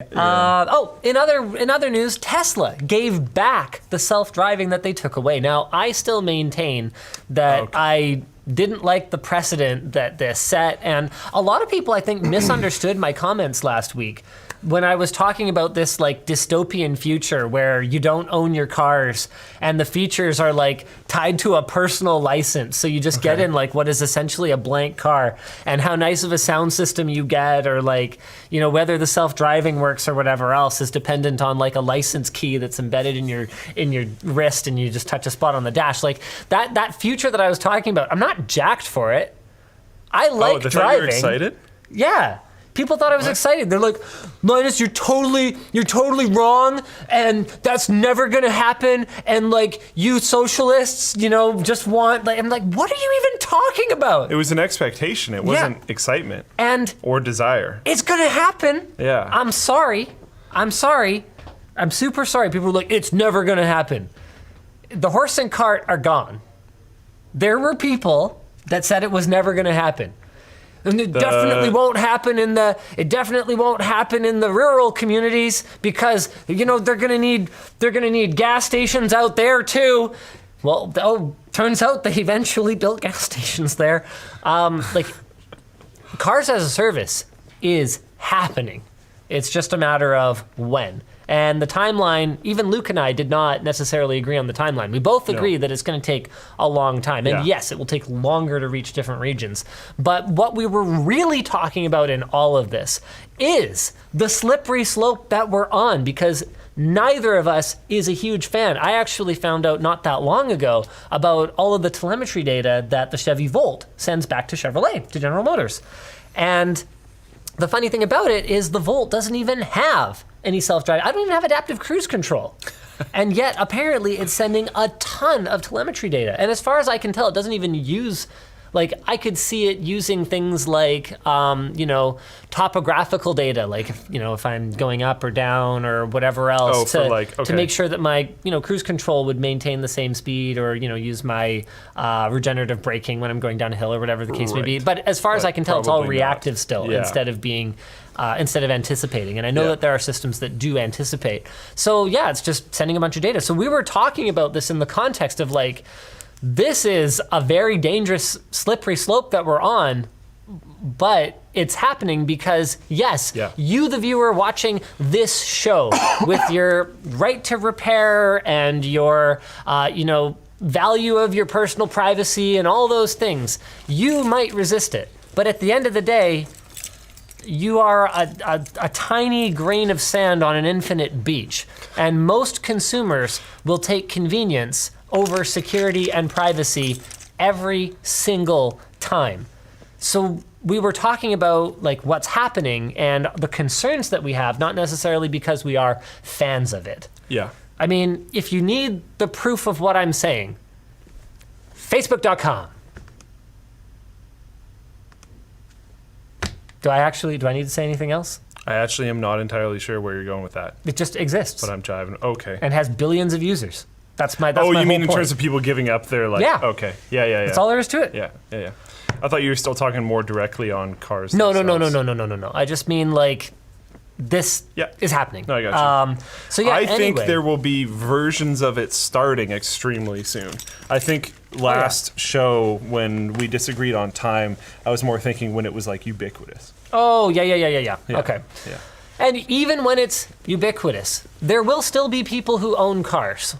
In other news, Tesla gave back the self-driving that they took away. Now, I still maintain that I didn't like the precedent that this set, and a lot of people, I think, misunderstood my comments last week when I was talking about this like dystopian future where you don't own your cars and the features are like tied to a personal license. So you just get in like what is essentially a blank car, and how nice of a sound system you get, or like, you know, whether the self-driving works or whatever else is dependent on like a license key that's embedded in your wrist, and you just touch a spot on the dash. Like that future that I was talking about, I'm not jacked for it. I like driving. You were excited? Yeah. People thought I was excited. They're like, Linus, you're totally wrong, and that's never gonna happen. And like, you socialists, you know, just want like, I'm like, what are you even talking about? It was an expectation. It wasn't excitement or desire. It's gonna happen. Yeah. I'm sorry. I'm super sorry. People were like, it's never gonna happen. The horse and cart are gone. There were people that said it was never gonna happen. And it definitely won't happen in the rural communities because, you know, they're gonna need gas stations out there too. Well, turns out they eventually built gas stations there. Like, cars as a service is happening. It's just a matter of when. And the timeline, even Luke and I did not necessarily agree on the timeline. We both agree that it's going to take a long time. And yes, it will take longer to reach different regions. But what we were really talking about in all of this is the slippery slope that we're on, because neither of us is a huge fan. I actually found out not that long ago about all of the telemetry data that the Chevy Volt sends back to Chevrolet, to General Motors. And the funny thing about it is the Volt doesn't even have any self-driving. I don't even have adaptive cruise control. And yet, apparently, it's sending a ton of telemetry data. And as far as I can tell, it doesn't even use, like, I could see it using things like, you know, topographical data, like, you know, if I'm going up or down or whatever else to make sure that my, you know, cruise control would maintain the same speed, or, you know, use my regenerative braking when I'm going down a hill or whatever the case may be. But as far as I can tell, it's all reactive still instead of being instead of anticipating. And I know that there are systems that do anticipate. So yeah, it's just sending a bunch of data. So we were talking about this in the context of like, this is a very dangerous, slippery slope that we're on, but it's happening because, yes, you, the viewer watching this show with your right to repair and your, you know, value of your personal privacy and all those things, you might resist it. But at the end of the day, you are a tiny grain of sand on an infinite beach, and most consumers will take convenience over security and privacy every single time. So we were talking about like what's happening and the concerns that we have, not necessarily because we are fans of it. Yeah. I mean, if you need the proof of what I'm saying, Facebook.com. Do I need to say anything else? I actually am not entirely sure where you're going with that. It just exists. But I'm jiving. Okay. And has billions of users. That's my you mean in point. terms of people giving up their like? Yeah. Okay. Yeah. That's all there is to it. Yeah. I thought you were still talking more directly on cars. No. I just mean like this is happening. No, I got you. So yeah, I think there will be versions of it starting extremely soon. I think last show when we disagreed on time, I was more thinking when it was like ubiquitous. Oh, yeah. Okay. Yeah. And even when it's ubiquitous, there will still be people who own cars.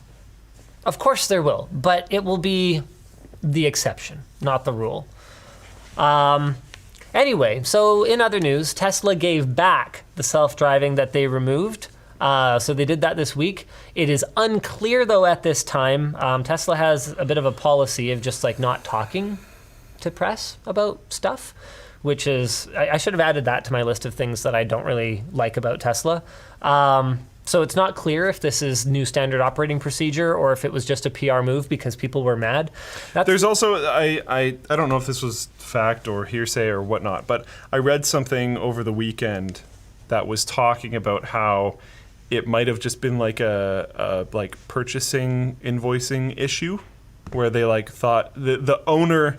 Of course there will, but it will be the exception, not the rule. Anyway, so in other news, Tesla gave back the self-driving that they removed. So they did that this week. It is unclear, though, at this time. Tesla has a bit of a policy of just like not talking to press about stuff, which is, I should have added that to my list of things that I don't really like about Tesla. So it's not clear if this is new standard operating procedure or if it was just a PR move because people were mad. There's also, I don't know if this was fact or hearsay or whatnot, but I read something over the weekend that was talking about how it might have just been like a purchasing invoicing issue where they like thought the owner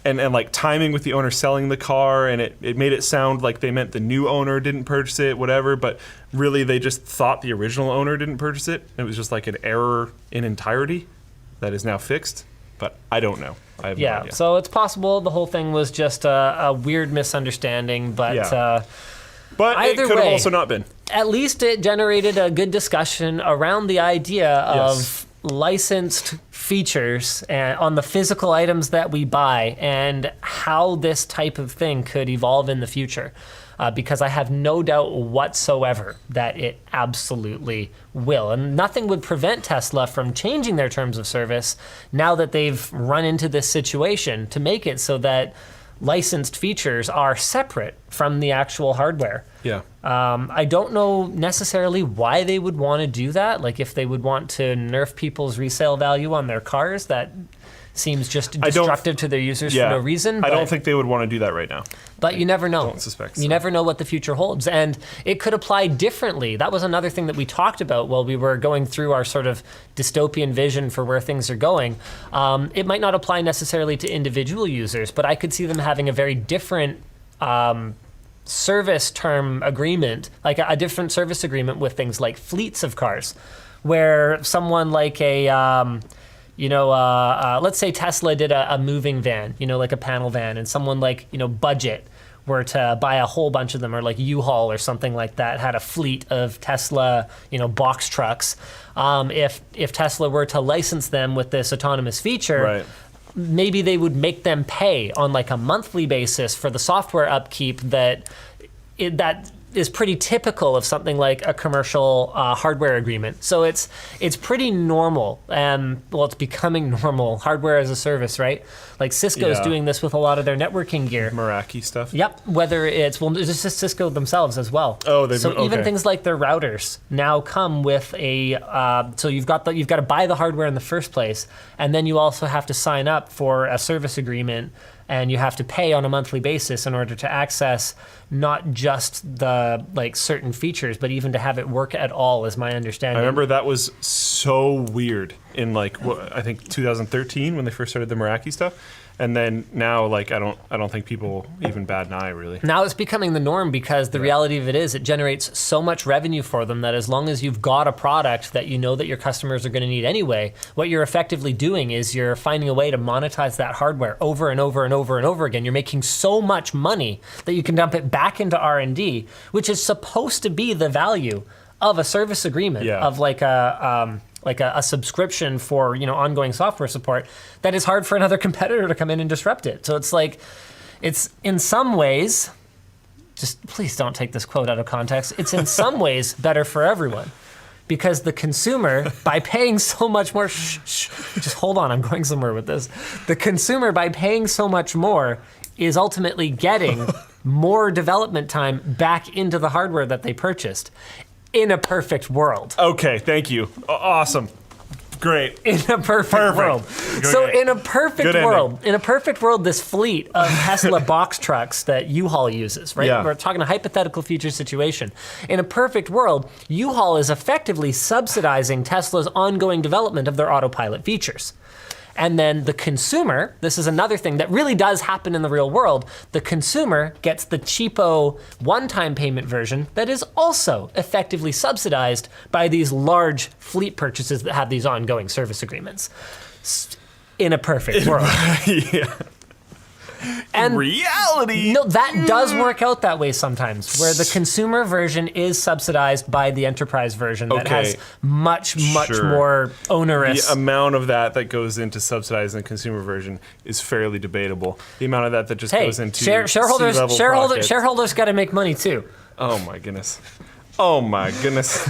and like timing with the owner selling the car, and it made it sound like they meant the new owner didn't purchase it, whatever, but really they just thought the original owner didn't purchase it. It was just like an error in entirety that is now fixed, but I don't know. I have no Yeah, idea. so it's possible the whole thing was just a weird misunderstanding, but Yeah. But either it could have way, also not been. at least it generated a good discussion around the idea of Yes. licensed features on the physical items that we buy and how this type of thing could evolve in the future. Because I have no doubt whatsoever that it absolutely will. And nothing would prevent Tesla from changing their terms of service now that they've run into this situation to make it so that licensed features are separate from the actual hardware. Yeah. I don't know necessarily why they would want to do that. Like if they would want to nerf people's resale value on their cars, that seems just destructive to their users for no reason. I don't think they would want to do that right now. But you never know. Don't suspect You so. never know what the future holds. And it could apply differently. That was another thing that we talked about while we were going through our sort of dystopian vision for where things are going. It might not apply necessarily to individual users, but I could see them having a very different service term agreement, like a different service agreement with things like fleets of cars, where someone like let's say Tesla did a moving van, like a panel van, and someone like, Budget were to buy a whole bunch of them, or like U-Haul or something like that, had a fleet of Tesla, box trucks. If Tesla were to license them with this autonomous feature, Right. maybe they would make them pay on like a monthly basis for the software upkeep that is pretty typical of something like a commercial hardware agreement. So it's pretty normal. It's becoming normal. Hardware as a service, right? Like Cisco's Yeah. doing this with a lot of their networking gear. Meraki stuff. Yep, whether it's just Cisco themselves as well. Oh, they've so even okay. things like their routers now come with a. So you've got to buy the hardware in the first place, and then you also have to sign up for a service agreement, and you have to pay on a monthly basis in order to access not just the certain features, but even to have it work at all, is my understanding. I remember that was so weird in I think 2013 when they first started the Meraki stuff, and then now I don't think people even bat an eye really. Now it's becoming the norm because the reality of it is it generates so much revenue for them that as long as you've got a product that you know that your customers are going to need anyway, what you're effectively doing is you're finding a way to monetize that hardware over and over and over and over again. You're making so much money that you can dump it back into R&D, which is supposed to be the value of a service agreement, Yeah. of a subscription for ongoing software support, that is hard for another competitor to come in and disrupt it. So it's in some ways, just please don't take this quote out of context, it's in some ways better for everyone. Because the consumer, by paying so much more, just hold on, I'm going somewhere with this. The consumer, by paying so much more, is ultimately getting more development time back into the hardware that they purchased. In a perfect world. Okay, thank you. Awesome. Great. In a perfect world. So Okay. in a perfect world, this fleet of Tesla box trucks that U-Haul uses, right? Yeah. We're talking a hypothetical future situation. In a perfect world, U-Haul is effectively subsidizing Tesla's ongoing development of their autopilot features. And then the consumer, this is another thing that really does happen in the real world, the consumer gets the cheapo one-time payment version that is also effectively subsidized by these large fleet purchases that have these ongoing service agreements. In a perfect world. Yeah. And Reality. no, that does work out that way sometimes, where the consumer version is subsidized by the enterprise version that Okay. has much Sure. more onerous. The amount of that goes into subsidizing the consumer version is fairly debatable. The amount of that just Hey, goes into shareholders C-level pockets. got to make money too. Oh my goodness. Oh my goodness.